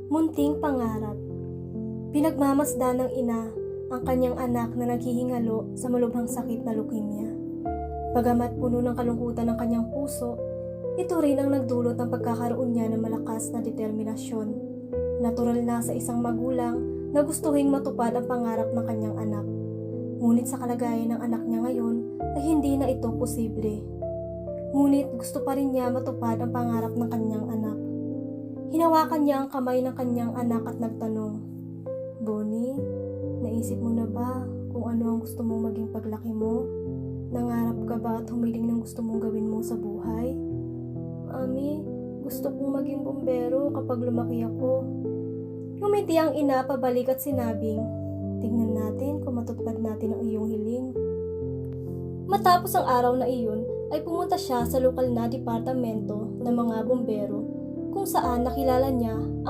Munting pangarap. Pinagmamasdan ng ina ang kanyang anak na naghihingalo sa malubhang sakit na leukemia. Bagamat puno ng kalungkutan ng kanyang puso, ito rin ang nagdulot ng pagkakaroon niya ng malakas na determinasyon. Natural na sa isang magulang na gustuhin matupad ang pangarap ng kanyang anak. Ngunit sa kalagayan ng anak niya ngayon ay hindi na ito posible. Ngunit gusto pa rin niya matupad ang pangarap ng kanyang anak. Hinawakan niya ang kamay ng kanyang anak at nagtanong, "Bonnie, naisip mo na ba kung ano ang gusto mong maging paglaki mo? Nangarap ka ba at humiling ng gusto mong gawin mo sa buhay?" "Mami, gusto kong maging bumbero kapag lumaki ako." Ngumiti ang ina pabalik at sinabing, "Tignan natin kung matutupad natin ang iyong hiling." Matapos ang araw na iyon, ay pumunta siya sa lokal na departamento ng mga bumbero kung saan nakilala niya ang